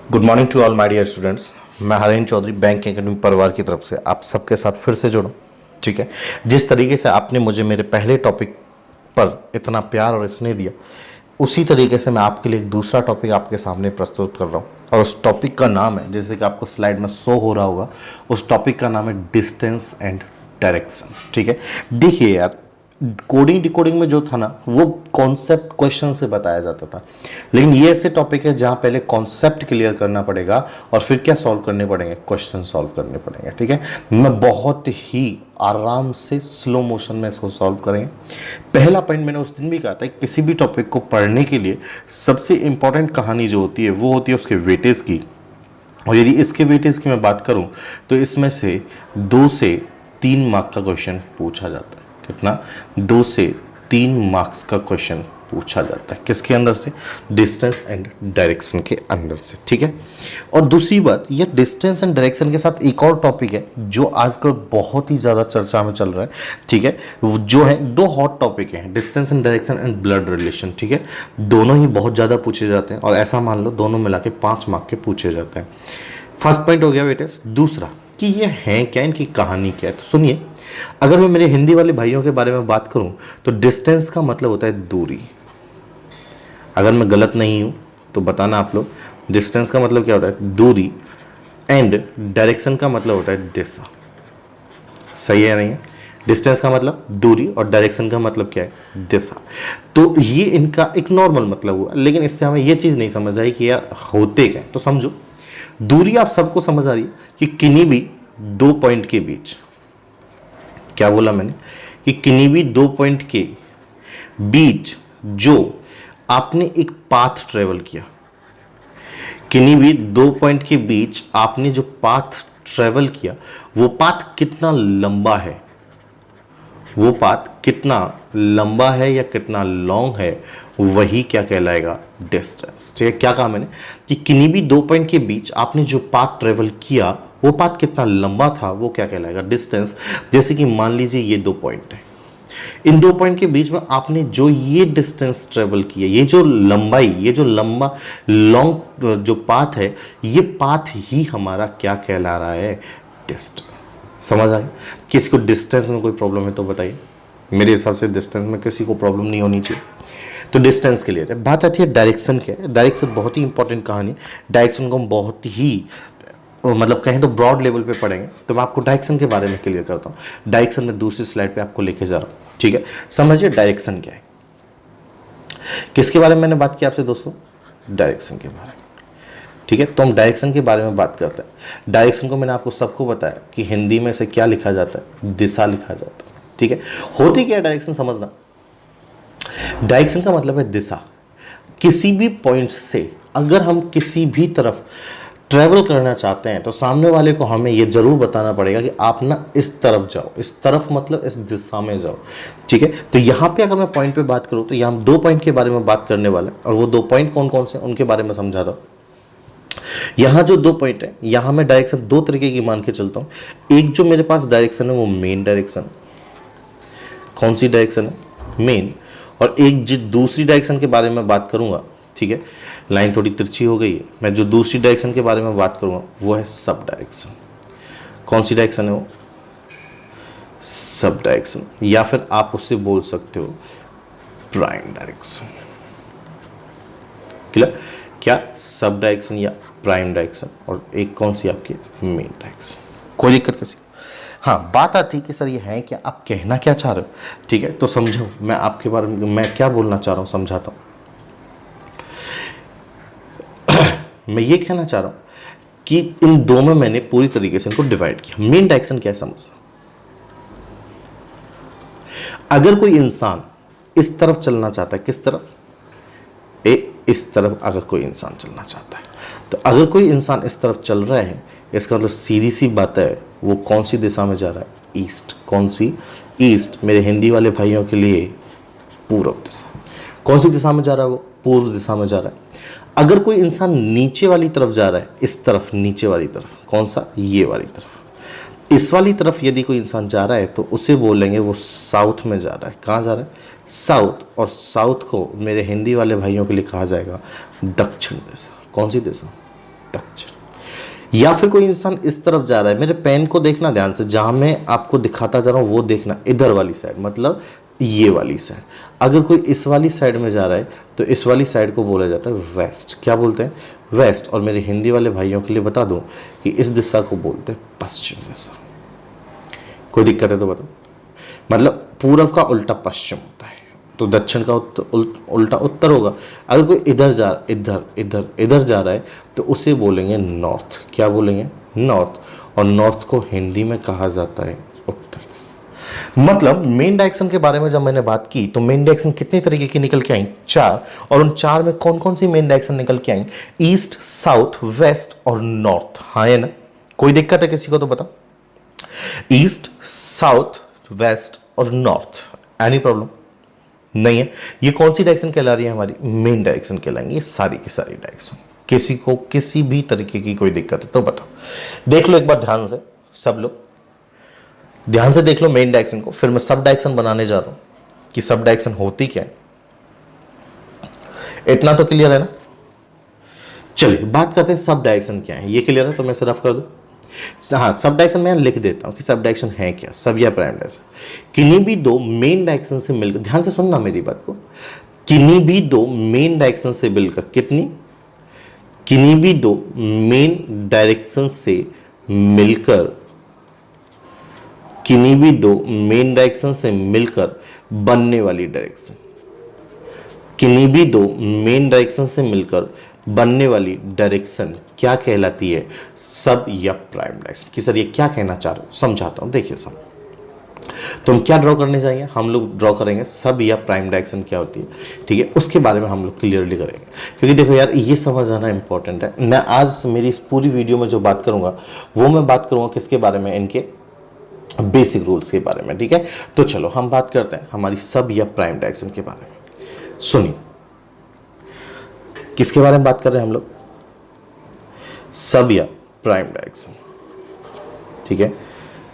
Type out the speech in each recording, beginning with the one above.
Good morning to all my dear students. मैं Harendra Chaudhary bank academy परिवार की तरफ से आप सबके साथ फिर से जुड़ा। ठीक है, जिस तरीके से आपने मुझे मेरे पहले टॉपिक पर इतना प्यार और स्नेह दिया, उसी तरीके से मैं आपके लिए एक दूसरा टॉपिक आपके सामने प्रस्तुत कर रहा हूँ। और उस टॉपिक का नाम है, जैसे कि आपको स्लाइड में शो हो रहा होगा, उस टॉपिक का नाम है डिस्टेंस एंड डायरेक्शन। ठीक है, देखिए यार, कोडिंग डिकोडिंग में जो था ना, वो कॉन्सेप्ट क्वेश्चन से बताया जाता था, लेकिन ये ऐसे टॉपिक है जहाँ पहले कॉन्सेप्ट क्लियर करना पड़ेगा और फिर क्या सॉल्व करने पड़ेंगे, क्वेश्चन सॉल्व करने पड़ेंगे। ठीक है, मैं बहुत ही आराम से स्लो मोशन में इसको सॉल्व करेंगे। पहला पॉइंट मैंने उस दिन भी कहा था, किसी भी टॉपिक को पढ़ने के लिए सबसे इंपॉर्टेंट कहानी जो होती है वो होती है उसके वेटेज की। और यदि इसके वेटेज की मैं बात करूं तो इसमें से 2 से 3 मार्क का क्वेश्चन पूछा जाता है। कितना? 2 से 3 मार्क्स का क्वेश्चन पूछा जाता है। किसके अंदर से? डिस्टेंस एंड डायरेक्शन के अंदर से। ठीक है, और दूसरी बात, ये डिस्टेंस एंड डायरेक्शन के साथ एक और टॉपिक है जो आजकल बहुत ही ज़्यादा चर्चा में चल रहा है। ठीक है, जो है 2 हॉट टॉपिक हैं, distance and direction and blood relation. ठीक है, दोनों ही बहुत ज़्यादा पूछे जाते हैं और ऐसा मान लो दोनों मिला के 5 मार्क के पूछे जाते हैं। फर्स्ट पॉइंट हो गया वेटेज। दूसरा कि ये हैं क्या, इनकी कहानी क्या है, तो सुनिए। अगर मैं मेरे हिंदी वाले भाइयों के बारे में बात करूं तो डिस्टेंस का मतलब होता है दूरी। अगर मैं गलत नहीं हूं तो बताना आप लोग, डिस्टेंस का मतलब क्या होता है? दूरी। एंड डायरेक्शन का मतलब होता है दिशा। सही है नहीं है? डिस्टेंस का मतलब दूरी और डायरेक्शन का मतलब क्या है? दिशा। तो ये इनका एक नॉर्मल मतलब हुआ, लेकिन इससे हमें ये चीज नहीं समझ आई कि यार होते क्या। तो समझो, दूरी आप सबको समझ आ रही है कि किन्हीं भी 2 पॉइंट के बीच, क्या बोला मैंने, कि किन्हीं भी 2 पॉइंट के बीच जो आपने एक पाथ ट्रेवल किया, किन्हीं भी 2 पॉइंट के बीच आपने जो पाथ ट्रेवल किया, वो पाथ कितना लंबा है, वो पाथ कितना लंबा है या कितना लॉन्ग है, वही क्या कहलाएगा? डिस्टेंस। ठीक है, क्या कहा मैंने कि किन्हीं भी 2 पॉइंट के बीच आपने जो पाथ ट्रेवल किया, वो पाथ कितना लंबा था, वो क्या कहलाएगा? डिस्टेंस। जैसे कि मान लीजिए ये 2 पॉइंट है, इन 2 पॉइंट के बीच में आपने जो ये डिस्टेंस ट्रेवल किया, ये जो लंबाई, ये जो लंबा लॉन्ग जो पाथ है, ये पाथ ही हमारा क्या कहला रहा है? डिस्टेंस। समझ आए? किसी को डिस्टेंस में कोई प्रॉब्लम है तो बताइए। मेरे हिसाब से डिस्टेंस में किसी को प्रॉब्लम नहीं होनी चाहिए। तो डिस्टेंस के लिए बात आती है डायरेक्शन क्या है। डायरेक्शन बहुत ही इंपॉर्टेंट कहानी। डायरेक्शन को हम बहुत ही मतलब कहें तो ब्रॉड लेवल पे पढ़ेंगे, तो मैं आपको डायरेक्शन के बारे में क्लियर करता हूँ। डायरेक्शन में दूसरी स्लाइड पे आपको लेके जा रहा हूँ। ठीक है, समझिए डायरेक्शन क्या है। किसके बारे में मैंने बात की आपसे दोस्तों? डायरेक्शन के बारे में। ठीक है, तो हम डायरेक्शन के बारे में बात करते हैं। डायरेक्शन को मैंने आपको सबको बताया कि हिंदी में से क्या लिखा जाता है? दिशा लिखा जाता है। ठीक है, होती क्या है डायरेक्शन समझना। डायरेक्शन का मतलब है दिशा। किसी भी पॉइंट से अगर हम किसी भी तरफ ट्रैवल करना चाहते हैं तो सामने वाले को हमें यह जरूर बताना पड़ेगा कि आप ना इस तरफ जाओ। इस तरफ मतलब इस दिशा में जाओ। ठीक है, तो यहाँ पे अगर मैं पॉइंट पे बात करूँ तो यहाँ हम 2 पॉइंट के बारे में बात करने वाले हैं, और वो 2 पॉइंट कौन कौन से, उनके बारे में समझा दो। यहाँ जो 2 पॉइंट है, यहाँ मैं डायरेक्शन 2 तरीके की मान के चलता हूँ। एक जो मेरे पास डायरेक्शन है वो मेन डायरेक्शन। कौन सी डायरेक्शन है? मेन। और एक जो दूसरी डायरेक्शन के बारे में बात करूंगा, ठीक है, लाइन थोड़ी तिरछी हो गई है, मैं जो दूसरी डायरेक्शन के बारे में बात करूंगा वो है सब डायरेक्शन। कौन सी डायरेक्शन है वो? सब डायरेक्शन, या फिर आप उससे बोल सकते हो प्राइम डायरेक्शन। क्लियर? क्या सब डायरेक्शन या प्राइम डायरेक्शन, और एक कौन सी आपकी? Main direction. कोई दिक्कत कैसी? हाँ, बात आती है कि सर ये है क्या, आप कहना क्या चाह रहे हो। ठीक है, तो समझो मैं आपके बारे में मैं क्या बोलना चाह रहा हूं, समझाता हूं। मैं ये कहना चाह रहा हूं कि इन 2 में मैंने पूरी तरीके से इनको डिवाइड किया। मेन डायरेक्शन क्या है समझना। अगर कोई इंसान इस तरफ चलना चाहता है, किस तरफ? इस तरफ अगर कोई इंसान चलना चाहता है, तो अगर कोई इंसान इस तरफ चल रहा है, इसका मतलब सीधी सी बात है वो कौन सी दिशा में जा रहा है? ईस्ट। कौन सी? ईस्ट। मेरे हिंदी वाले भाइयों के लिए पूर्व दिशा। कौन सी दिशा में जा रहा है वो? पूर्व दिशा में जा रहा है। अगर कोई इंसान नीचे वाली तरफ जा रहा है, इस तरफ, नीचे वाली तरफ, कौन सा? ये वाली तरफ। इस वाली तरफ यदि कोई इंसान जा रहा है तो उसे बोलेंगे वो साउथ में जा रहा है। कहाँ जा रहा है? साउथ। और साउथ को मेरे हिंदी वाले भाइयों के लिए कहा जाएगा दक्षिण दिशा। कौन सी दिशा? दक्षिण। या फिर कोई इंसान इस तरफ जा रहा है, मेरे पेन को देखना ध्यान से, जहां मैं आपको दिखाता जा रहा हूं वो देखना, इधर वाली साइड, मतलब ये वाली साइड। अगर कोई इस वाली साइड में जा रहा है तो इस वाली साइड को बोला जाता है वेस्ट। क्या बोलते हैं? वेस्ट। और मेरे हिंदी वाले भाइयों के लिए बता दूं कि इस दिशा को बोलते हैं पश्चिम दिशा। कोई दिक्कत है तो बताओ। मतलब पूरब का उल्टा पश्चिम होता है, तो दक्षिण का उल्टा उत्तर होगा। अगर कोई इधर जा रहा है तो उसे बोलेंगे नॉर्थ। क्या बोलेंगे? नॉर्थ। और नॉर्थ को हिंदी में कहा जाता है उत्तर दिशा। मतलब मेन डायरेक्शन के बारे में जब मैंने बात की तो मेन डायरेक्शन कितने तरीके की निकल के आई? 4। और उन 4 में कौन कौन सी मेन डायरेक्शन निकल के आई? ईस्ट, साउथ, वेस्ट और नॉर्थ। हाँ है ना? कोई दिक्कत है किसी को तो बताओ। ईस्ट, साउथ, वेस्ट और नॉर्थ। एनी प्रॉब्लम नहीं है? ये कौन सी डायरेक्शन कहला रही है? हमारी मेन डायरेक्शन कहलाएंगे ये सारी की सारी डायरेक्शन। किसी को किसी भी तरीके की कोई दिक्कत है तो बताओ। देख लो एक बार ध्यान से, सब लोग ध्यान से देख लो मेन डायरेक्शन को, फिर मैं सब डायरेक्शन बनाने जा रहा हूं कि सब डायरेक्शन होती क्या है। इतना तो क्लियर है ना? चलिए बात करते हैं सब डायरेक्शन क्या है। ये क्लियर है तो मैं रफ कर दूं। हाँ, सब डायरेक्शन मैं लिख देता हूं कि सब डायरेक्शन है क्या। सब या प्राइम डायरेक्शन किन्हीं भी दो मेन डायरेक्शन से मिलकर, ध्यान से सुनना मेरी बात को, किन्हीं भी दो मेन डायरेक्शन से मिलकर, किन्हीं भी दो मेन डायरेक्शन से मिलकर, किन्हीं भी दो मेन डायरेक्शन से मिलकर बनने वाली डायरेक्शन, किन्हीं भी दो मेन डायरेक्शन से मिलकर बनने वाली डायरेक्शन क्या कहलाती है? सब या प्राइम डायरेक्शन। कि सर ये क्या कहना चाह रहे हो? समझाता हूं। देखिए सब, तुम क्या ड्रॉ करने जाएंगे? हम लोग ड्रॉ करेंगे सब या प्राइम डायरेक्शन क्या होती है, ठीक है, उसके बारे में हम लोग क्लियरली करेंगे। क्योंकि देखो यार, ये समझ आना इंपॉर्टेंट है। मैं आज मेरी इस पूरी वीडियो में जो बात करूंगा वो मैं बात करूंगा किसके बारे में? इनके बेसिक रूल्स के बारे में, ठीक है। तो चलो हम बात करते हैं हमारी सब या प्राइम डायरेक्शन के बारे में। सुनिए, किसके बारे में बात कर रहे हैं हम लोग? सब या प्राइम डायरेक्शन, ठीक है।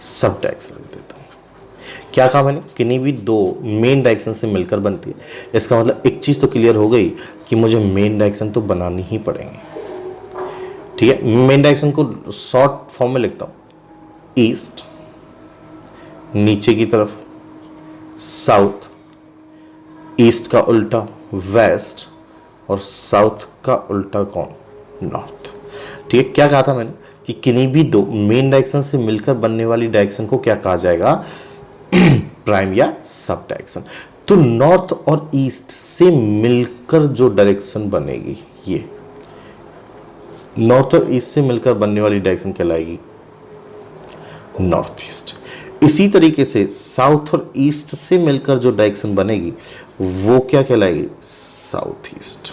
सब डायरेक्शन लिख देता हूं। क्या कहा मैंने? किन्हीं भी दो मेन डायरेक्शन से मिलकर बनती है। इसका मतलब एक चीज तो क्लियर हो गई कि मुझे मेन डायरेक्शन तो बनानी ही पड़ेंगे, ठीक है। मेन डायरेक्शन को शॉर्ट फॉर्म में लिखता हूं। ईस्ट, नीचे की तरफ साउथ, ईस्ट का उल्टा वेस्ट और साउथ का उल्टा कौन? नॉर्थ, ठीक है। क्या कहा था मैंने कि किन्हीं भी दो मेन डायरेक्शन से मिलकर बनने वाली डायरेक्शन को क्या कहा जाएगा? प्राइम या सब डायरेक्शन। तो नॉर्थ और ईस्ट से मिलकर जो डायरेक्शन बनेगी, ये नॉर्थ और ईस्ट से मिलकर बनने वाली डायरेक्शन कहलाएगी नॉर्थ ईस्ट। इसी तरीके से साउथ और ईस्ट से मिलकर जो डायरेक्शन बनेगी वो क्या कहलाएगी? South east.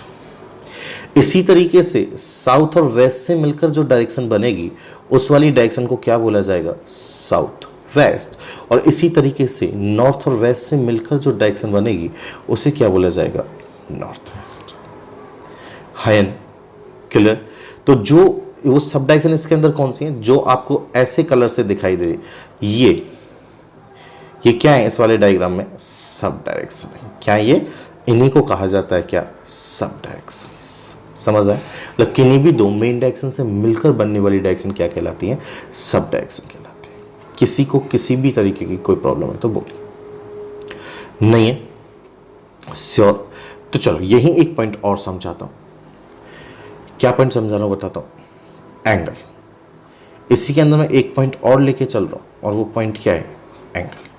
इसी तरीके से साउथ और वेस्ट से मिलकर जो डायरेक्शन बनेगी उस वाली डायरेक्शन को क्या बोला जाएगा? South west. और इसी तरीके से नॉर्थ और वेस्ट से मिलकर जो डायरेक्शन बनेगी उसे क्या बोला जाएगा? North west. है ना? क्लियर? तो जो वो सब डायरेक्शन इसके अंदर कौन सी है जो आपको ऐसे कलर से दिखाई दे रही? ये क्या है इस वाले डायग्राम में? सब डायरेक्शन है। क्या ये? इन्हीं को कहा जाता है क्या? Sub direction. समझ आए? मतलब किन्हीं भी दो मेन डायरेक्शन से मिलकर बनने वाली डायरेक्शन क्या कहलाती है? सब डायरेक्शन कहलाती है। किसी को किसी भी तरीके की कोई प्रॉब्लम है तो बोलिए। नहीं है? श्योर? तो चलो यही एक पॉइंट और समझाता हूं। क्या पॉइंट समझा रहा हूं बताता हूं। एंगल। इसी के अंदर मैं एक पॉइंट और लेके चल रहा हूं और वो पॉइंट क्या है? एंगल।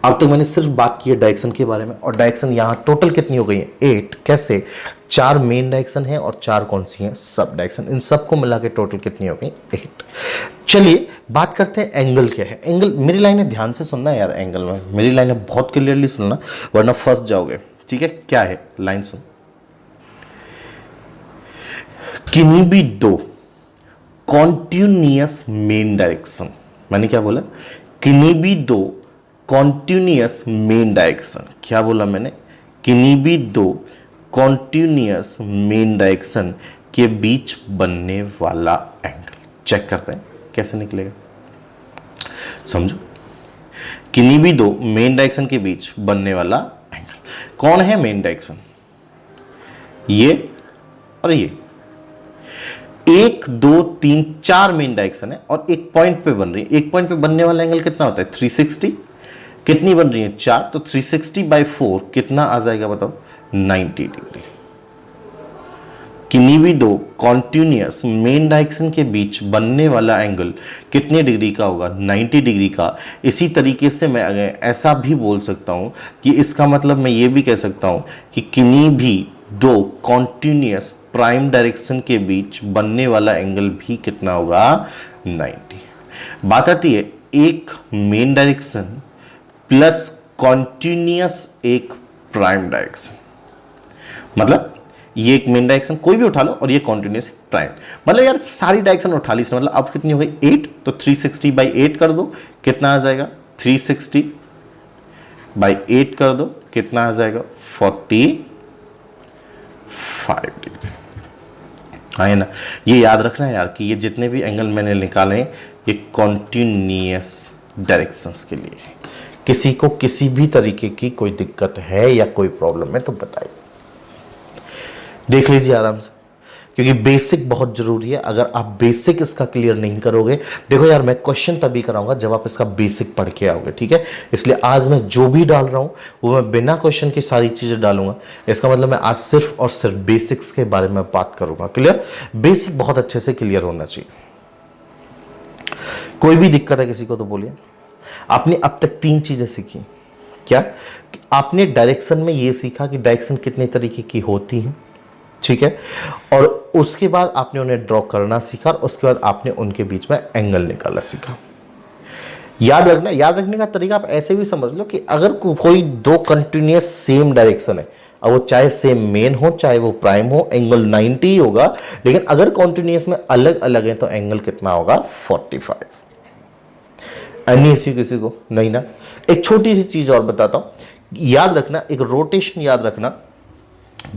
अब तो मैंने सिर्फ बात की है डायरेक्शन के बारे में, और डायरेक्शन यहां टोटल कितनी हो गई है? 8। कैसे? 4 मेन डायरेक्शन है और 4 कौन सी हैं? Sub direction. इन सबको मिला के टोटल कितनी हो गई? 8। चलिए बात करते हैं एंगल क्या है। एंगल, मेरी लाइनें ध्यान से सुनना यार, एंगल में मेरी लाइनें बहुत क्लियरली सुनना वरना फंस जाओगे, ठीक है। क्या है? लाइन सुन। किन्हीं भी दो कॉन्टिन्यूअस मेन डायरेक्शन, मैंने क्या बोला? किन्हीं भी दो कॉन्टिन्यूअस मेन डायरेक्शन। क्या बोला मैंने? किन्हीं भी दो कॉन्टिन्यूअस मेन डायरेक्शन के बीच बनने वाला एंगल। चेक करते हैं कैसे निकलेगा, समझो। किन्हीं भी दो मेन डायरेक्शन के बीच बनने वाला एंगल। कौन है मेन डायरेक्शन? ये और ये। एक दो तीन चार मेन डायरेक्शन है और एक पॉइंट पे बन रही है। एक पॉइंट पे बनने वाला एंगल कितना होता है 360। कितनी बन रही है 4, तो 360/4 कितना आ जाएगा बताओ 90 डिग्री। किन्हीं भी दो कॉन्टिन्यूअस मेन डायरेक्शन के बीच बनने वाला एंगल कितने डिग्री का होगा 90 डिग्री का। इसी तरीके से मैं अगर ऐसा भी बोल सकता हूं कि इसका मतलब मैं ये भी कह सकता हूं कि किन्हीं भी दो कॉन्टिन्यूअस प्राइम डायरेक्शन के बीच बनने वाला एंगल भी कितना होगा 90। बात आती है एक मेन डायरेक्शन प्लस कॉन्टिन्यूअस एक प्राइम डायरेक्शन, मतलब ये एक मेन डायरेक्शन कोई भी उठा लो और ये कॉन्टिन्यूअस प्राइम, मतलब यार सारी डायरेक्शन उठा ली इसमें, मतलब अब कितनी हो गई 8, तो 360/8 कर दो कितना आ जाएगा 360/8 कर दो कितना आ जाएगा 45 डिग्री। हाँ है ना, ये याद रखना है यार कि ये जितने भी एंगल मैंने निकाले हैं ये कॉन्टिन्यूअस डायरेक्शंस के लिए है। किसी को किसी भी तरीके की कोई दिक्कत है या कोई प्रॉब्लम है तो बताइए, देख लीजिए आराम से, क्योंकि बेसिक बहुत जरूरी है। अगर आप बेसिक इसका क्लियर नहीं करोगे, देखो यार मैं क्वेश्चन तभी कराऊंगा जब आप इसका बेसिक पढ़ के आओगे, ठीक है। इसलिए आज मैं जो भी डाल रहा हूं वो मैं बिना क्वेश्चन की सारी चीजें डालूंगा। इसका मतलब मैं आज सिर्फ और सिर्फ बेसिक्स के बारे में बात करूंगा। क्लियर, बेसिक बहुत अच्छे से क्लियर होना चाहिए। कोई भी दिक्कत है किसी को तो बोलिए। आपने अब तक 3 चीजें सीखी। क्या आपने डायरेक्शन में ये सीखा कि डायरेक्शन कितने तरीके की होती है, ठीक है, और उसके बाद आपने उन्हें ड्रॉ करना सीखा और उसके बाद आपने उनके बीच में एंगल निकालना सीखा। याद रखना, याद रखने का तरीका आप ऐसे भी समझ लो कि अगर कोई दो कंटिन्यूअस सेम डायरेक्शन है, अब वो चाहे सेम मेन हो चाहे वो प्राइम हो, एंगल 90 ही होगा, लेकिन अगर कॉन्टिन्यूअस में अलग अलग है तो एंगल कितना होगा 45। अन्य इसी किसी को नहीं ना। एक छोटी सी चीज और बताता हूं, याद रखना, एक रोटेशन याद रखना,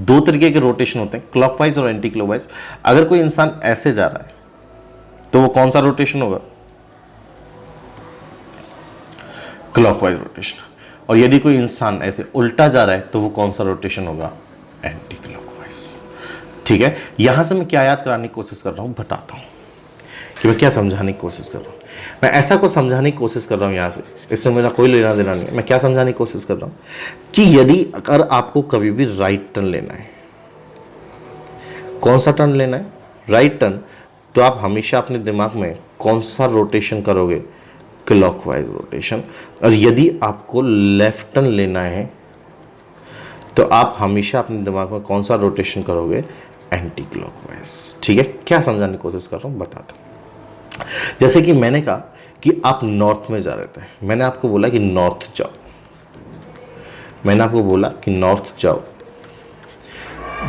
2 तरीके के रोटेशन होते हैं, क्लॉकवाइज और एंटी क्लॉकवाइज। अगर कोई इंसान ऐसे जा रहा है तो वो कौन सा रोटेशन होगा क्लॉकवाइज रोटेशन, और यदि कोई इंसान ऐसे उल्टा जा रहा है तो वो कौन सा रोटेशन होगा एंटी क्लॉकवाइज, ठीक है। यहां से मैं क्या याद कराने की कोशिश कर रहा हूं बताता हूं कि मैं क्या समझाने की कोशिश कर रहा हूं। मैं ऐसा कुछ समझाने की कोशिश कर रहा हूं यहां से, इससे मेरा कोई लेना देना नहीं है। मैं क्या समझाने की कोशिश कर रहा हूं कि यदि अगर आपको कभी भी राइट टर्न लेना है, कौन सा टर्न लेना है राइट टर्न, तो आप हमेशा अपने दिमाग में कौन सा रोटेशन करोगे क्लॉकवाइज रोटेशन। और यदि आपको लेफ्ट टर्न लेना है तो आप हमेशा अपने दिमाग में कौन सा रोटेशन करोगे एंटी क्लॉकवाइज, ठीक है। क्या समझाने की कोशिश कर रहा हूं बताता हूं। जैसे कि मैंने कहा कि आप नॉर्थ में जा रहे थे, मैंने आपको बोला कि नॉर्थ जाओ, मैंने आपको बोला कि नॉर्थ जाओ,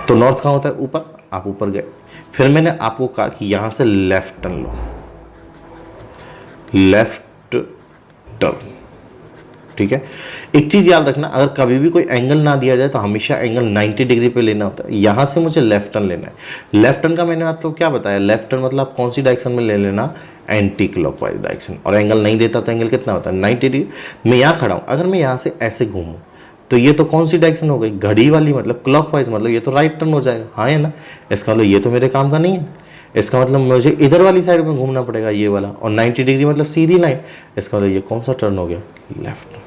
तो नॉर्थ कहां होता है ऊपर, आप ऊपर गए। फिर मैंने आपको कहा कि यहां से लेफ्ट टर्न लो, लेफ्ट टर्न, ठीक है। एक चीज याद रखना, अगर कभी भी कोई एंगल ना दिया जाए तो हमेशा एंगल 90 डिग्री पे लेना होता है। यहां से मुझे लेफ्ट टर्न लेना है, लेफ्ट टर्न का मैंने आपको क्या बताया, लेफ्ट टर्न मतलब कौन सी डायरेक्शन में ले लेना एंटी क्लॉकवाइज डायरेक्शन, और एंगल नहीं देता तो एंगल कितना होता है 90 डिग्री। मैं यहां खड़ा हूं, अगर मैं यहां से ऐसे घूमूं तो ये तो कौन सी डायरेक्शन हो गई घड़ी वाली, मतलब क्लॉकवाइज, मतलब ये तो राइट टर्न हो जाएगा, हाँ है ना। इसका मतलब ये तो मेरे काम का नहीं है, इसका मतलब मुझे इधर वाली साइड में घूमना पड़ेगा ये वाला, और 90 डिग्री मतलब सीधी लाइन, इसका मतलब ये कौन सा टर्न हो गया लेफ्ट।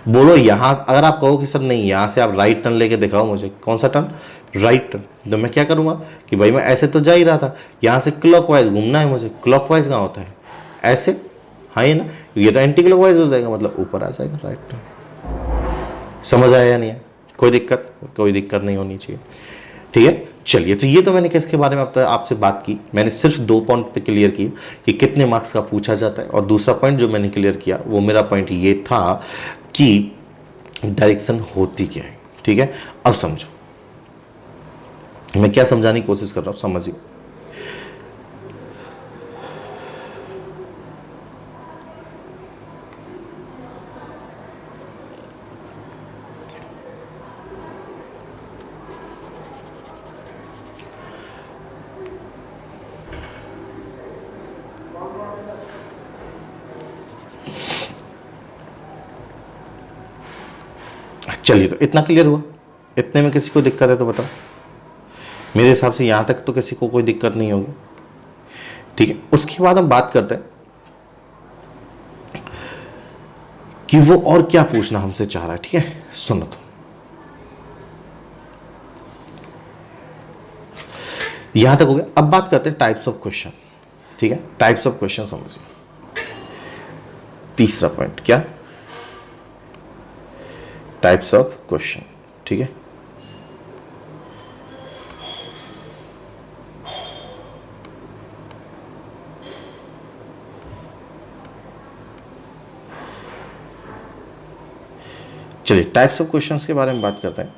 बोलो यहां, अगर आप कहो कि सर नहीं यहां से आप राइट टर्न लेके दिखाओ मुझे, कौन सा टर्न राइट टर्न, तो मैं क्या करूंगा कि भाई मैं ऐसे तो जा ही रहा था, यहां से क्लॉकवाइज घूमना है मुझे, क्लॉकवाइज कहां होता है ऐसे, हाँ है ना, ये तो एंटी क्लॉकवाइज हो जाएगा, मतलब ऊपर आ जाएगा राइट टर्न। समझ आया या नहीं है, कोई दिक्कत, कोई दिक्कत नहीं होनी चाहिए, ठीक है। चलिए, तो ये तो मैंने किसके बारे में आपसे बात की, मैंने सिर्फ 2 पॉइंट पे क्लियर की कि कितने मार्क्स का पूछा जाता है, और दूसरा पॉइंट जो मैंने क्लियर किया वो मेरा पॉइंट ये था कि डायरेक्शन होती क्या है, ठीक है। अब समझो मैं क्या समझाने की कोशिश कर रहा हूं, समझिए। चलिए, तो इतना क्लियर हुआ, इतने में किसी को दिक्कत है तो बताओ। मेरे हिसाब से यहां तक तो किसी को कोई दिक्कत नहीं होगी, ठीक है, उसके बाद हम बात करते हैं कि वो और क्या पूछना हमसे चाह रहा है। ठीक है, सुनो तो, यहां तक हो गया। अब बात करते हैं टाइप्स ऑफ क्वेश्चन। ठीक है, टाइप्स ऑफ क्वेश्चन समझिए। तीसरा पॉइंट क्या, टाइप्स ऑफ क्वेश्चन। ठीक है, चलिए टाइप्स ऑफ क्वेश्चंस के बारे में बात करते हैं।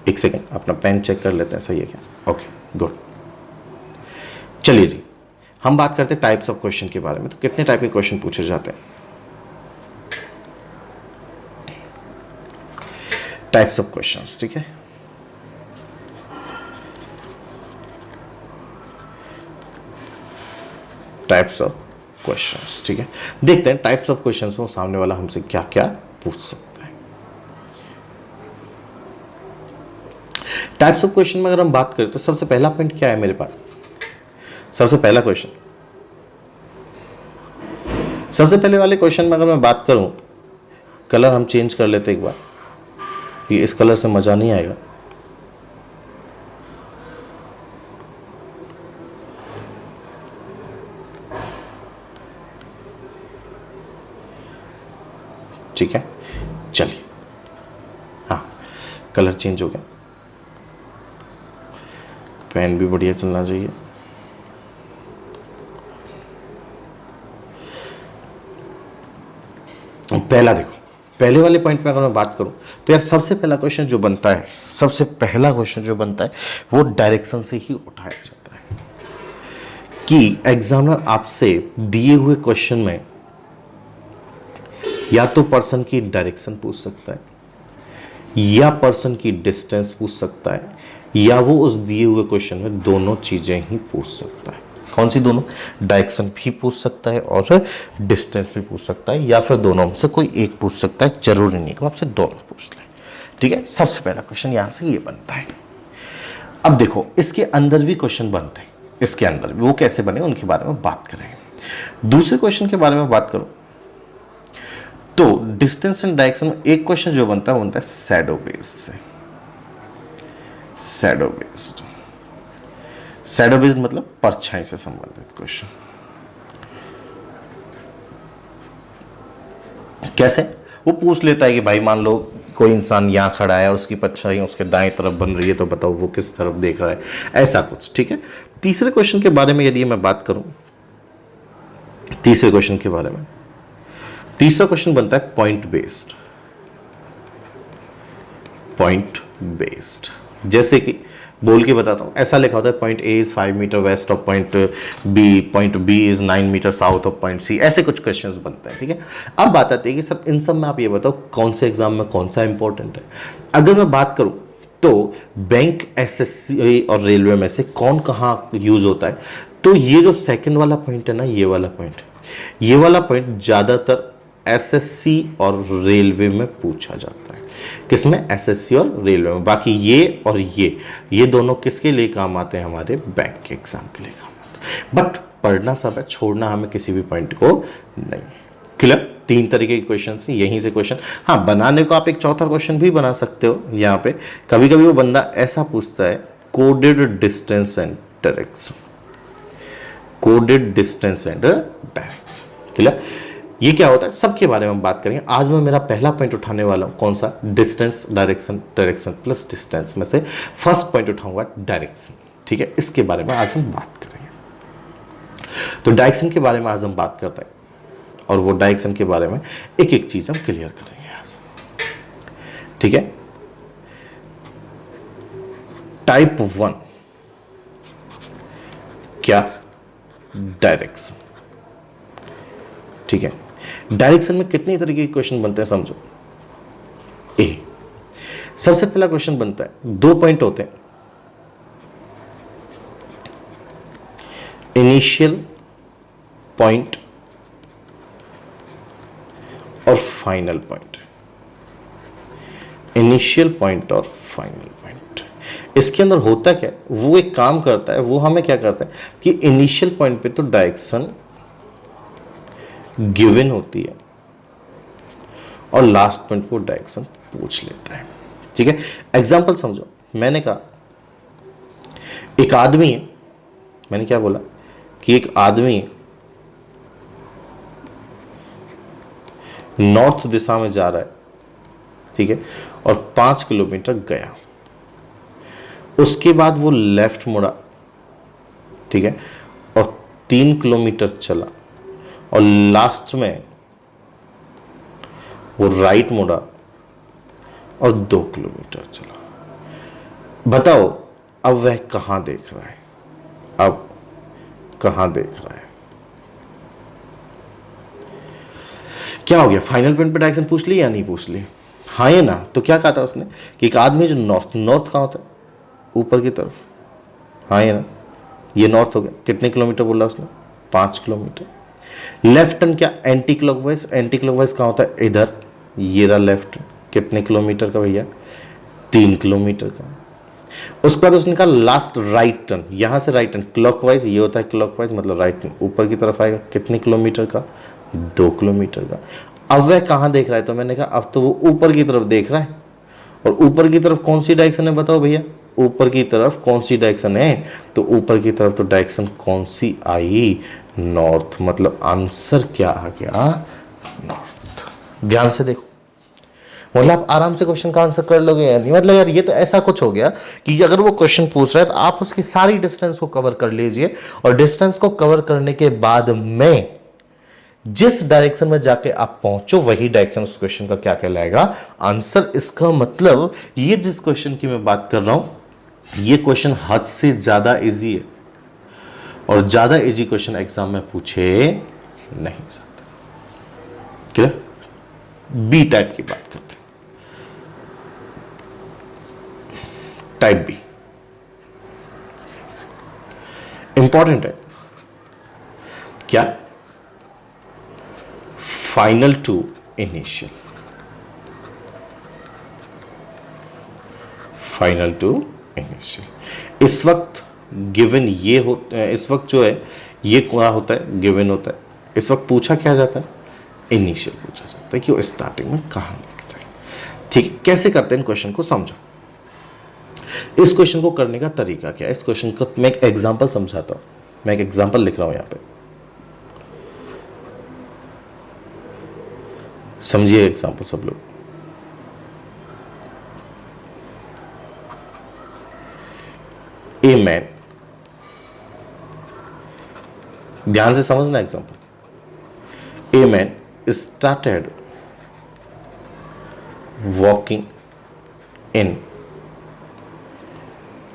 एक सेकेंड, अपना पेन चेक कर लेते हैं, सही है क्या? Okay good. चलिए जी, हम बात करते हैं टाइप्स ऑफ क्वेश्चन के बारे में। तो कितने टाइप के क्वेश्चन पूछे जाते हैं? Types of questions. ठीक है, टाइप्स ऑफ क्वेश्चंस। ठीक है, देखते हैं टाइप्स ऑफ क्वेश्चंस में सामने वाला हमसे क्या क्या पूछ सकता है। टाइप्स ऑफ क्वेश्चन में अगर हम बात करें तो सबसे पहला पॉइंट क्या है मेरे पास? सबसे पहला क्वेश्चन, सबसे पहले वाले क्वेश्चन में अगर मैं बात करूं, कलर हम चेंज कर लेते एक बार, कि इस कलर से मजा नहीं आएगा। ठीक है, चलिए, हाँ कलर चेंज हो गया, पेन भी बढ़िया चलना चाहिए। पहला देखो, पहले वाले पॉइंट में अगर मैं बात करूं तो यार सबसे पहला क्वेश्चन जो बनता है, सबसे पहला क्वेश्चन जो बनता है वो डायरेक्शन से ही उठाया जाता है कि एग्जामिनर आपसे दिए हुए क्वेश्चन में या तो पर्सन की डायरेक्शन पूछ सकता है या पर्सन की डिस्टेंस पूछ सकता है, या वो उस दिए हुए क्वेश्चन में दोनों चीजें ही पूछ सकता है। कौन सी दोनों? डायरेक्शन भी पूछ सकता है और डिस्टेंस भी पूछ सकता है, या फिर दोनों में से कोई एक पूछ सकता है, जरूरी नहीं कि आपसे दोनों पूछ ले। ठीक है, सबसे पहला क्वेश्चन यहां से ये बनता है। अब देखो इसके अंदर भी क्वेश्चन बनते हैं, इसके अंदर भी वो कैसे बने उनके बारे में बात करेंगे। दूसरे क्वेश्चन के बारे में बात करो तो डिस्टेंस एंड डायरेक्शन में एक क्वेश्चन जो बनता है वो बनता है शैडो बेस्ड से। शैडो बेस्ड, शैडो बेस्ड मतलब परछाई से संबंधित क्वेश्चन। कैसे? वो पूछ लेता है कि भाई मान लो कोई इंसान यहां खड़ा है और उसकी परछाई उसके दाएं तरफ बन रही है, तो बताओ वो किस तरफ देख रहा है, ऐसा कुछ। ठीक है, तीसरे क्वेश्चन के बारे में यदि मैं बात करूं, तीसरे क्वेश्चन के बारे में, तीसरा क्वेश्चन बनता है पॉइंट बेस्ड। पॉइंट बेस्ड, जैसे कि बोल के बताता हूं, ऐसा लिखा होता है point a is 5 metre west of point b, point b is 9 metre south of point c, ऐसे कुछ क्वेश्चंस बनते हैं। ठीक है, अब बात आती है कि सर इन सब में आप ये बताओ कौन से एग्जाम में कौन सा इंपॉर्टेंट है। अगर मैं बात करूं तो बैंक, एसएससी और रेलवे में से कौन कहां यूज होता है, तो ये जो सेकंड वाला पॉइंट है ना, ये वाला पॉइंट, ये वाला पॉइंट ज्यादातर एसएससी और रेलवे में पूछा जाता है। किसमें? एसएससी और रेलवे में। बाकी ये और ये दोनों किसके लिए काम आते हैं? हमारे बैंक के एग्जाम के लिए काम आते हैं। बट पढ़ना सब है, छोड़ना हमें किसी भी पॉइंट को नहीं। क्लियर? 3 तरीके के क्वेश्चन, यहीं से क्वेश्चन, हाँ बनाने को आप एक चौथा क्वेश्चन भी बना सकते हो। यहाँ पे कभी कभी वो बंदा ऐसा पूछता है, coded distance and direction, coded distance and direction. Clear? ये क्या होता है, सबके बारे में हम बात करेंगे। आज मैं मेरा पहला पॉइंट उठाने वाला हूं, कौन सा? Distance, direction, direction plus distance में से फर्स्ट पॉइंट उठाऊंगा डायरेक्शन। ठीक है, इसके बारे में आज हम बात करेंगे। तो डायरेक्शन के बारे में आज हम बात करते हैं और वो डायरेक्शन के बारे में एक एक चीज हम क्लियर करेंगे आज। ठीक है, टाइप 1 क्या? डायरेक्शन। ठीक है, डायरेक्शन में कितने तरीके के क्वेश्चन बनते हैं समझो। ए, सबसे पहला क्वेश्चन बनता है, 2 पॉइंट होते हैं, इनिशियल पॉइंट और फाइनल पॉइंट। इनिशियल पॉइंट और फाइनल पॉइंट। इसके अंदर होता क्या है, वो एक काम करता है, वो हमें क्या करता है कि इनिशियल पॉइंट पे तो डायरेक्शन गिवन होती है और लास्ट पॉइंट पे डायरेक्शन पूछ लेता है। ठीक है, एग्जांपल समझो। मैंने कहा एक आदमी है, मैंने क्या बोला कि एक आदमी नॉर्थ दिशा में जा रहा है, ठीक है, और 5 किलोमीटर गया, उसके बाद वो लेफ्ट मुड़ा, ठीक है, और 3 किलोमीटर चला और लास्ट में वो राइट मुड़ा और 2 किलोमीटर चला। बताओ अब वह कहां देख रहा है, अब कहां देख रहा है? क्या हो गया, फाइनल पॉइंट पे डायरेक्शन पूछ ली या नहीं पूछ ली? हाँ या ना? तो क्या कहा था उसने कि एक आदमी जो नॉर्थ, नॉर्थ कहां होता है? ऊपर की तरफ। हाँ या ना? ये नॉर्थ हो गया। कितने किलोमीटर बोला उसने? 5 किलोमीटर। लेफ्ट टर्न क्या? Anti clockwise. एंटी क्लॉकवाइज कहां होता है? इधर। ये रहा लेफ्ट। कितने किलोमीटर का भैया? 3 किलोमीटर का। उसके बाद उसने कहा लास्ट राइट टर्न, यहां से राइट टर्न क्लॉकवाइज, ये होता है क्लॉकवाइज, मतलब राइट टर्न ऊपर की तरफ आएगा। कितने किलोमीटर का? 2 किलोमीटर का। अब वह कहां देख रहा है? तो मैंने कहा अब तो वो ऊपर की तरफ देख रहा है। और ऊपर की तरफ कौन सी डायरेक्शन है बताओ भैया? ऊपर की तरफ कौन सी डायरेक्शन है? तो ऊपर की तरफ तो डायरेक्शन कौन सी आई? नॉर्थ। मतलब आंसर क्या आ गया? नॉर्थ। ध्यान से देखो, मतलब आप आराम से क्वेश्चन का आंसर कर लोगे या नहीं? मतलब यार ये तो ऐसा कुछ हो गया कि अगर वो क्वेश्चन पूछ रहा है तो आप उसकी सारी डिस्टेंस को कवर कर लीजिए, और डिस्टेंस को कवर करने के बाद में जिस डायरेक्शन में जाके आप पहुंचो वही डायरेक्शन उस क्वेश्चन का क्या कहलाएगा? आंसर। इसका मतलब ये जिस क्वेश्चन की मैं बात कर रहा हूं, ये क्वेश्चन हद से ज्यादा इजी है, और ज्यादा इजी क्वेश्चन एग्जाम में पूछे नहीं सकते। क्लियर? बी टाइप की बात करते हैं। टाइप बी इंपॉर्टेंट है क्या? Final to initial. Final to initial. इस वक्त गिवन ये हो, इस वक्त जो है ये क्या होता है? गिवन होता है। इस वक्त पूछा क्या जाता है? इनिशियल पूछा जाता है कि वो स्टार्टिंग में कहां लिखता है। ठीक है, कैसे करते हैं क्वेश्चन को समझो। इस क्वेश्चन को करने का तरीका क्या है? इस क्वेश्चन को मैं एक एग्जांपल समझाता हूं। मैं एक एग्जांपल लिख रहा हूं यहां पे, समझिए एग्जांपल सब लोग। ए मैन, ध्यान से समझना example. A man started walking in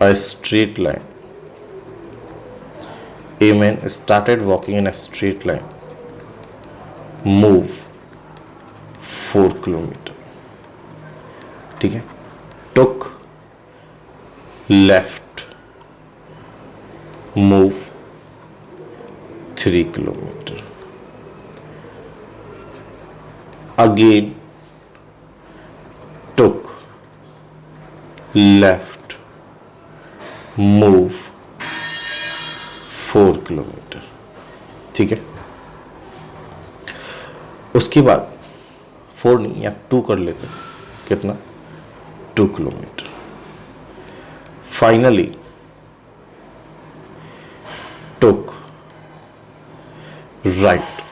a straight line. A man started walking in a straight line. Move 4 kilometre. ठीक है, took left, move 3 kilometre. Again took left, move 4 kilometre. ठीक है, उसके बाद 4 नहीं या 2 कर लेते हैं। कितना? 2 kilometre. Finally took right,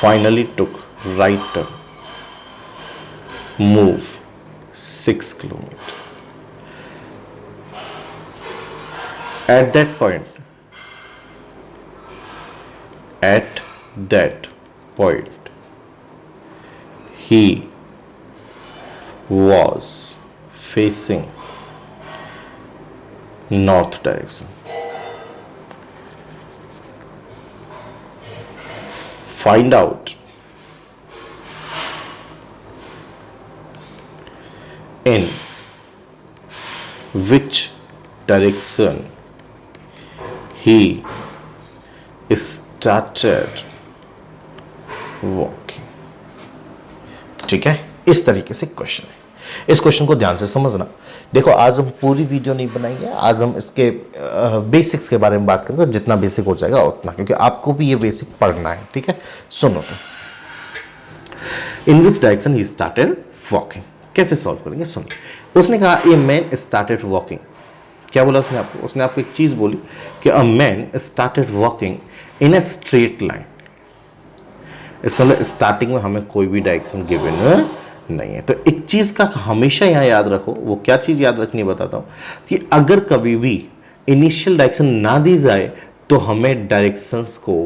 finally took right turn, move 6 kilometre. At that point, he was facing north direction. Find out in which direction he started walking। ठीक है, इस तरीके से क्वेश्चन है। इस क्वेश्चन को ध्यान से समझना। देखो आज हम पूरी वीडियो नहीं बनाएंगे, आज हम इसके बेसिक्स के बारे में बात करेंगे, जितना बेसिक हो जाएगा उतना, क्योंकि आपको भी ये बेसिक पढ़ना है। ठीक है, सुनो तो, in which direction he started walking, कैसे सॉल्व करेंगे सुनो। उसने कहा ए मैन स्टार्टेड वॉकिंग, क्या बोला उसने आपको? उसने आपको एक चीज बोली कि a man started walking in a straight line. इसका मतलब स्टार्टिंग में हमें कोई भी डायरेक्शन गिवन नहीं है। तो एक चीज का हमेशा यहां याद रखो, वो क्या चीज याद रखनी है बताता हूं, कि अगर कभी भी इनिशियल डायरेक्शन ना दी जाए तो हमें डायरेक्शंस को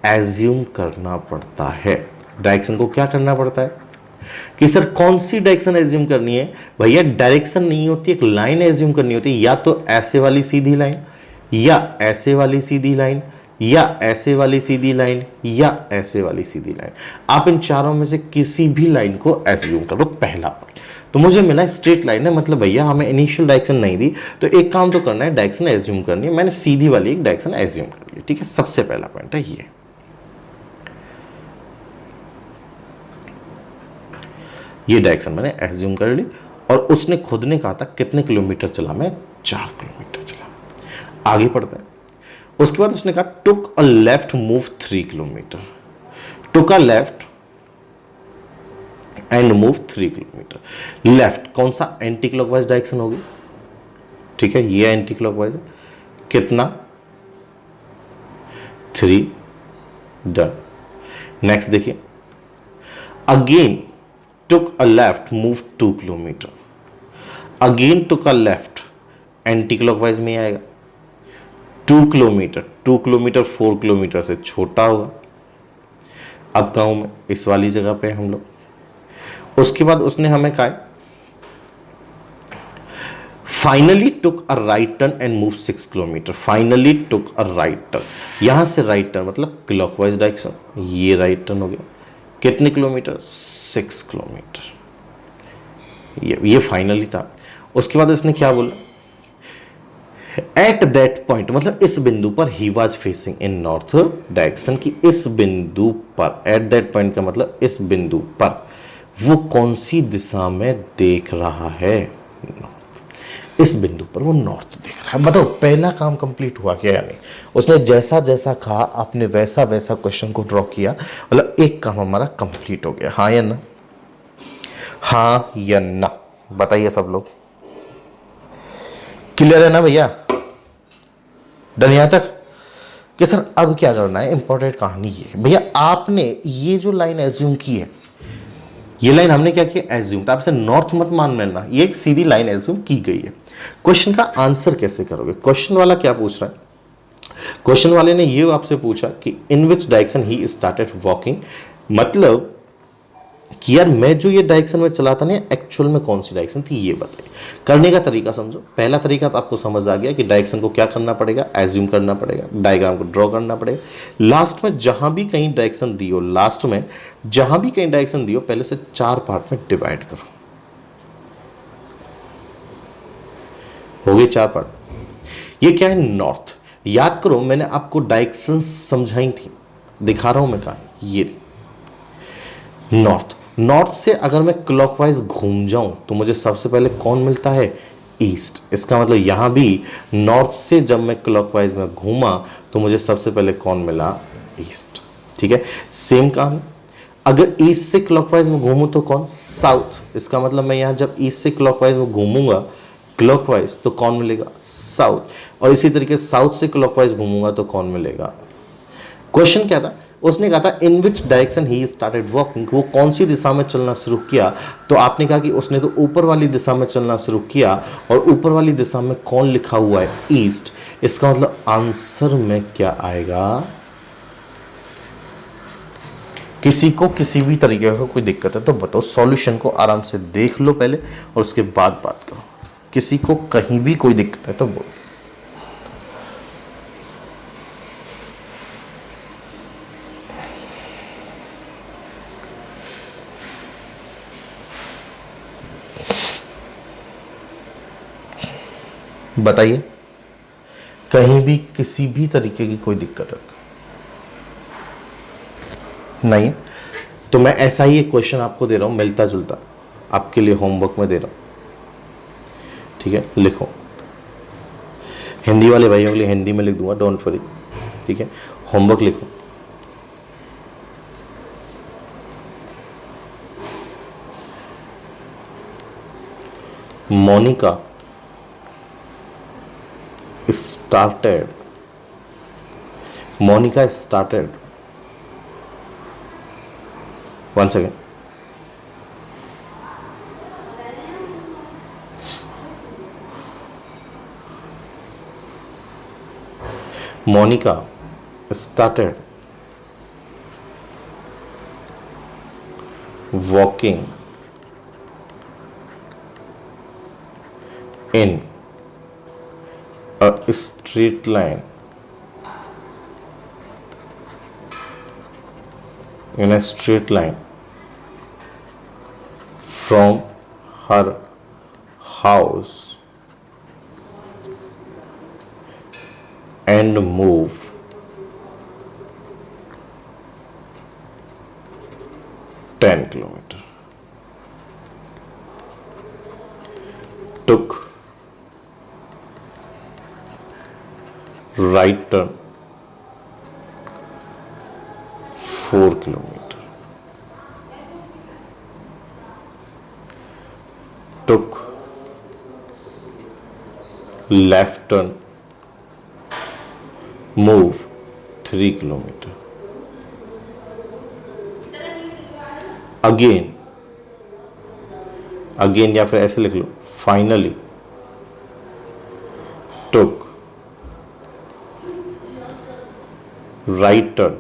एज्यूम करना पड़ता है। डायरेक्शन को क्या करना पड़ता है कि सर कौन सी डायरेक्शन एज्यूम करनी है? भैया डायरेक्शन नहीं होती, एक लाइन एज्यूम करनी होती है, या तो ऐसे वाली सीधी लाइन, या ऐसे वाली सीधी लाइन, या ऐसे वाली सीधी लाइन, या ऐसे वाली सीधी लाइन। आप इन चारों में से किसी भी लाइन को एज्यूम करो। पहला पॉइंट तो मुझे मिला स्ट्रेट लाइन है, मतलब भैया हमें इनिशियल डायरेक्शन नहीं दी तो एक काम तो करना है, डायरेक्शन एज्यूम करनी है। मैंने सीधी वाली एक डायरेक्शन एज्यूम कर ली। ठीक है, सबसे पहला पॉइंट है ये डायरेक्शन मैंने एज्यूम कर ली। और उसने खुद ने कहा था कितने किलोमीटर चला? मैं 4 किलोमीटर चला। आगे पढ़ते हैं। उसके बाद उसने कहा took a left move 3 kilometre, took a left and move 3 kilometre. Left कौन सा? एंटी क्लॉकवाइज डायरेक्शन होगी। ठीक है, ये एंटी क्लॉकवाइज है। कितना? 3। डन। नेक्स्ट देखिए, again took a left, move 2 kilometre, again took a left, anti clockwise में आएगा। 2 किलोमीटर, 2 किलोमीटर 4 किलोमीटर से छोटा होगा। अब कहूं मैं इस वाली जगह पे हम लोग। उसके बाद उसने हमें कहा finally took a right turn and move 6 kilometre, finally took a right turn. यहां से राइट टर्न मतलब क्लॉकवाइज डायरेक्शन, ये राइट टर्न हो गया। कितने किलोमीटर? 6 किलोमीटर। ये फाइनली था। उसके बाद इसने क्या बोला? एट दैट पॉइंट मतलब इस बिंदु पर he was facing in north direction, की इस बिंदु पर, एट दैट पॉइंट का मतलब इस बिंदु पर वो कौन सी दिशा में देख रहा है? नॉर्थ। इस बिंदु पर वो नॉर्थ देख रहा है। बताओ पहला काम कंप्लीट हुआ क्या या नहीं? उसने जैसा जैसा कहा आपने वैसा वैसा क्वेश्चन को ड्रॉ किया, मतलब एक काम हमारा कंप्लीट हो गया। हाँ या ना? हाँ या ना बताइए सब लोग। क्लियर है ना भैया? डन यहां तक? कि सर अब क्या करना है? इंपॉर्टेंट कहानी ये भैया, आपने ये जो लाइन एज्यूम की है, ये लाइन हमने क्या किया? एज्यूम। तो आपसे नॉर्थ मत मान लेना, ये एक सीधी लाइन एज्यूम की गई है। क्वेश्चन का आंसर कैसे करोगे? क्वेश्चन वाला क्या पूछ रहा है? क्वेश्चन वाले ने ये आपसे पूछा कि in which direction he started walking, मतलब कि यार मैं जो ये डायरेक्शन में चला था ना, एक्चुअल में कौन सी डायरेक्शन थी ये बताइए। करने का तरीका समझो। पहला तरीका तो आपको समझ आ गया कि डायरेक्शन को क्या करना पड़ेगा? एज्यूम करना पड़ेगा, डायग्राम को ड्रॉ करना पड़ेगा। लास्ट में जहां भी कहीं डायरेक्शन दी हो, लास्ट में जहां भी कहीं डायरेक्शन दी हो, पहले से 4 पार्ट में डिवाइड करो। हो गए 4 पार्ट। ये क्या है? नॉर्थ। याद करो मैंने आपको डायरेक्शन समझाई थी, दिखा रहा हूं मैं कहा, ये नॉर्थ। नॉर्थ से अगर मैं क्लॉकवाइज घूम जाऊं तो मुझे सबसे पहले कौन मिलता है? ईस्ट। इसका मतलब यहां भी नॉर्थ से जब मैं क्लॉकवाइज में घूमा तो मुझे सबसे पहले कौन मिला? ईस्ट। ठीक है, सेम काम। अगर ईस्ट से क्लॉकवाइज में घूमूं तो कौन? साउथ। इसका मतलब मैं यहां जब ईस्ट से क्लॉकवाइज में घूमूंगा क्लॉकवाइज तो कौन मिलेगा? साउथ। और इसी तरीके साउथ से क्लॉकवाइज घूमूंगा तो कौन मिलेगा? क्वेश्चन क्या था? उसने कहा था in which direction he started walking, वो कौन सी दिशा में चलना शुरू किया? तो आपने कहा कि उसने तो ऊपर वाली दिशा में चलना शुरू किया, और ऊपर वाली दिशा में कौन लिखा हुआ है? ईस्ट। इसका मतलब आंसर में क्या आएगा? किसी को किसी भी तरीके का कोई दिक्कत है तो बताओ, सॉल्यूशन को आराम से देख लो पहले और उसके बाद बात करो। किसी को कहीं भी कोई दिक्कत है तो बोलो। बताइए, कहीं भी किसी भी तरीके की कोई दिक्कत है नहीं? तो मैं ऐसा ही एक क्वेश्चन आपको दे रहा हूं मिलता जुलता। आपके लिए होमवर्क में दे रहा हूँ, ठीक है। लिखो, हिंदी वाले भाइयों के लिए हिंदी में लिख दूंगा, डोंट वरी, ठीक है। होमवर्क लिखो, Monika started, Monica started, once again, Monica started walking in a straight line, in a straight line from her house and move 10 kilometers. Took right turn 4 kilometers. Took left turn, move 3 kilometers. Again या फिर ऐसे लिख लो, finally took right turn,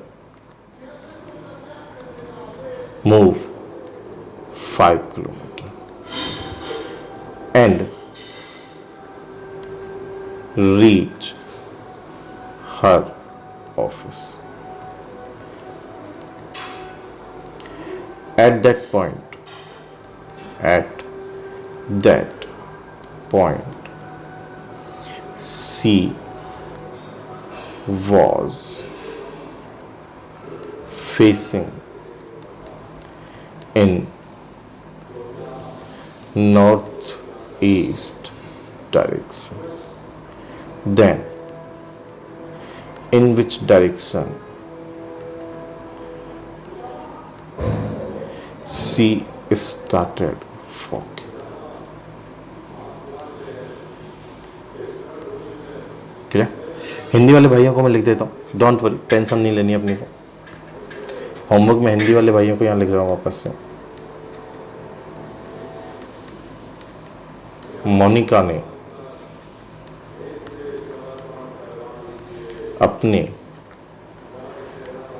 move 5 kilometers and reach her office. At that point, she was facing in northeast direction. Then, in which direction she started walking? ठीक है, हिंदी वाले भाइयों को मैं लिख देता हूँ, डोंट वरी, टेंशन नहीं लेनी अपने को। होमवर्क में हिंदी वाले भाइयों को यहाँ लिख रहा हूँ वापस से। मोनिका ने अपने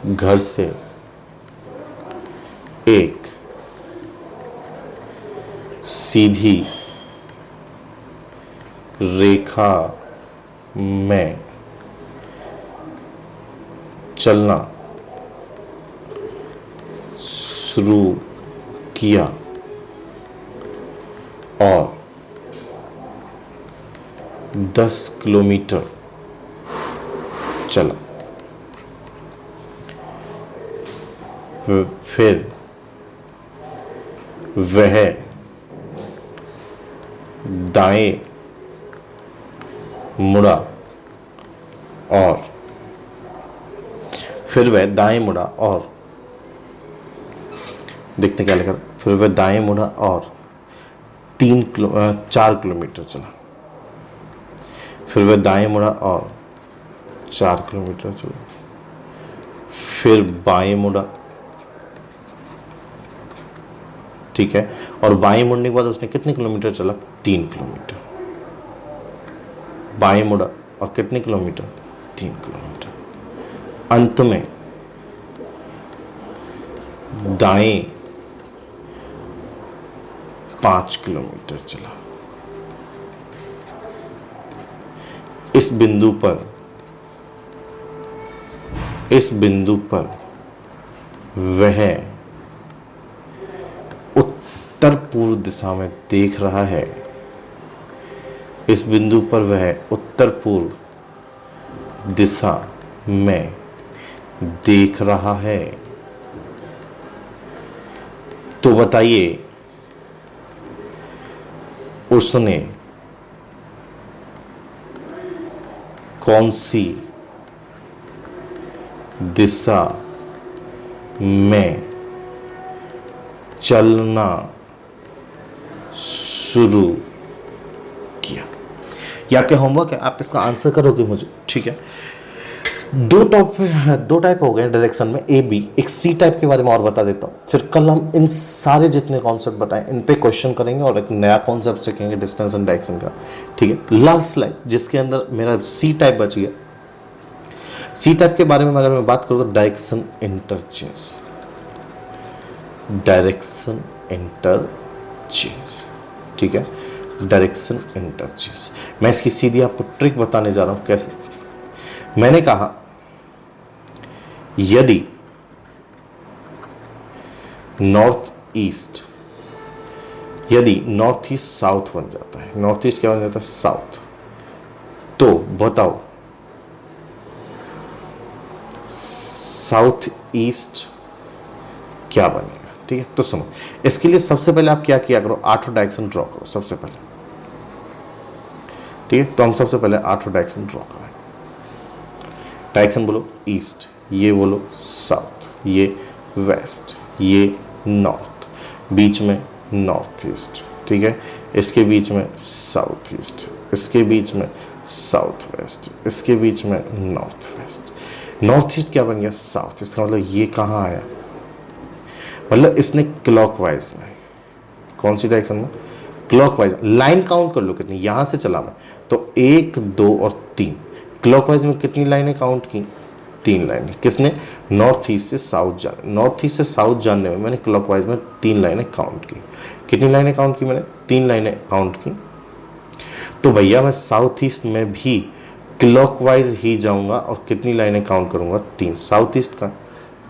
घर से एक सीधी रेखा में चलना शुरू किया और 10 किलोमीटर चला। फिर वह दाएं मुड़ा और देखते क्या लिखा। फिर वह दाएं मुड़ा और 4 किलोमीटर चला। फिर वह दाएं मुड़ा और 4 किलोमीटर चला। फिर बाएं मुड़ा, ठीक है, और बाएं मुड़ने के बाद उसने कितने किलोमीटर चला? 3 किलोमीटर। बाएं मुड़ा और कितने किलोमीटर? 3 किलोमीटर। अंत में दाएं 5 किलोमीटर चला। इस बिंदु पर वह उत्तर पूर्व दिशा में देख रहा है। इस बिंदु पर वह उत्तर पूर्व दिशा में देख रहा है। तो बताइए उसने कौन सी दिशा में चलना शुरू किया। ये आपके होमवर्क है, आप इसका आंसर करोगे मुझे, ठीक है। दो टाइप हो गए डायरेक्शन में, ए बी। एक सी टाइप के बारे में और बता देता हूँ, फिर कल हम इन सारे जितने कॉन्सेप्ट बताएं इन पे क्वेश्चन करेंगे और एक नया कॉन्सेप्ट सीखेंगे डिस्टेंस एंड डायरेक्शन का, ठीक है। लास्ट स्लाइड जिसके अंदर मेरा सी टाइप बच गया। सी टाइप के बारे में अगर मैं बात करूँ तो डायरेक्शन इंटरचेंज, डायरेक्शन इंटरचेंज, ठीक है, डायरेक्शन इंटरचेंज। मैं इसकी सीधी आपको ट्रिक बताने जा रहा हूं कैसे। मैंने कहा यदि नॉर्थ ईस्ट साउथ बन जाता है, नॉर्थ ईस्ट क्या बन जाता है, साउथ, तो बताओ साउथ ईस्ट क्या बनेगा, ठीक है। तो सुनो, इसके लिए सबसे पहले आप क्या किया करो, 8 डायरेक्शन ड्रॉ करो सबसे पहले, ठीक है। तो हम सबसे पहले 8 डायरेक्शन ड्रॉ करें। डायरेक्शन बोलो ईस्ट, ये बोलो साउथ, ये वेस्ट, ये नॉर्थ, बीच में नॉर्थ ईस्ट, ठीक है। इसके बीच में साउथ ईस्ट, इसके बीच में साउथ वेस्ट, इसके बीच में नॉर्थ वेस्ट। नॉर्थ ईस्ट क्या बन गया, साउथ। इसका मतलब ये कहाँ आया, मतलब इसने क्लॉकवाइज में, कौन सी डायरेक्शन में, क्लॉकवाइज। लाइन काउंट कर लो कितनी, यहां से चला मैं तो 1 2 और 3। क्लॉकवाइज में कितनी लाइनें काउंट की, 3 लाइनें। किसने, नॉर्थ ईस्ट से साउथ जाने, नॉर्थ ईस्ट से साउथ जानने में मैंने क्लॉकवाइज में 3 लाइनें काउंट की। कितनी लाइनें काउंट की मैंने, 3 लाइनें काउंट की। तो भैया मैं साउथ ईस्ट में भी क्लॉकवाइज ही जाऊंगा और कितनी लाइनें काउंट करूंगा, 3। साउथ ईस्ट का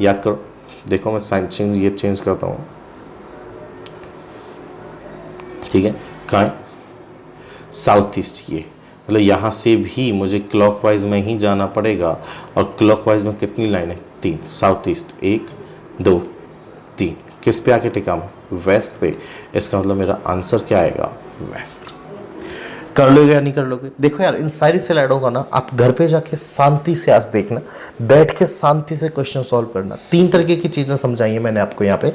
याद करो, देखो मैं साइन चेंज करता हूं, ठीक है। कहाँ है, साउथ ईस्ट, ये मतलब यहां से भी मुझे क्लॉकवाइज में ही जाना पड़ेगा और क्लॉकवाइज में कितनी लाइनें, 3। साउथ ईस्ट 1 2 3, किस पे आके टिका मैं, वेस्ट पे। इसका मतलब मेरा आंसर क्या आएगा, वेस्ट। कर लोगे या नहीं कर लोगे, देखो यार इन सारी स्लाइडों का ना आप घर पे जाके शांति से आज देखना, बैठ के शांति से क्वेश्चन सॉल्व करना। 3 तरीके की चीजें समझाई है मैंने आपको यहाँ पे,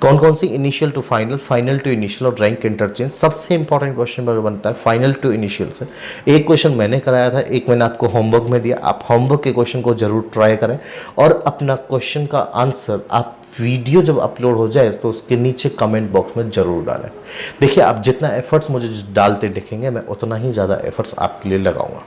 कौन कौन सी, initial to final, final to initial और रैंक इंटरचेंज। सबसे इंपॉर्टेंट क्वेश्चन बनता है फाइनल टू इनिशियल से। एक क्वेश्चन मैंने कराया था, एक मैंने आपको होमवर्क में दिया, आप होमवर्क के क्वेश्चन को जरूर ट्राई करें और अपना क्वेश्चन का आंसर आप वीडियो जब अपलोड हो जाए तो उसके नीचे कमेंट बॉक्स में जरूर डालें। देखिए आप जितना एफर्ट्स मुझे डालते दिखेंगे मैं उतना ही ज़्यादा एफर्ट्स आपके लिए लगाऊंगा।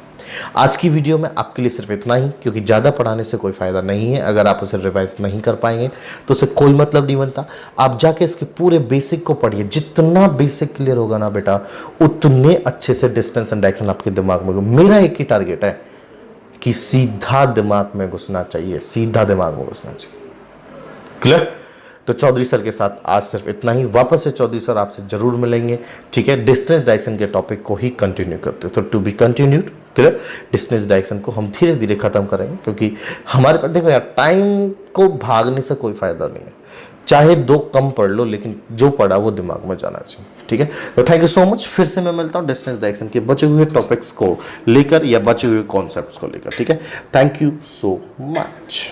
आज की वीडियो में आपके लिए सिर्फ इतना ही, क्योंकि ज़्यादा पढ़ाने से कोई फ़ायदा नहीं है। अगर आप उसे रिवाइज नहीं कर पाएंगे तो उसे कोई मतलब नहीं बनता। आप जाके इसके पूरे बेसिक को पढ़िए, जितना बेसिक क्लियर होगा ना बेटा उतने अच्छे से डिस्टेंस एंड डायरेक्शन आपके दिमाग में। मेरा एक ही टारगेट है कि सीधा दिमाग में घुसना चाहिए, सीधा दिमाग में घुसना चाहिए। क्लियर। तो चौधरी सर के साथ आज सिर्फ इतना ही। वापस से चौधरी सर आपसे जरूर मिलेंगे, ठीक है। डिस्टेंस डायरेक्शन के टॉपिक को ही कंटिन्यू करते, तो to be continued. Clear. Distance direction को हम धीरे धीरे खत्म करेंगे, क्योंकि हमारे पास देखो यार टाइम को भागने से कोई फायदा नहीं है। चाहे 2 कम पढ़ लो, लेकिन जो पढ़ा वो दिमाग में जाना चाहिए, ठीक है। तो थैंक यू सो मच। फिर से मैं मिलता हूँ डिस्टेंस डायरेक्शन के बचे हुए टॉपिक्स को लेकर या बचे हुए कॉन्सेप्ट्स को लेकर, ठीक है। Thank you so much.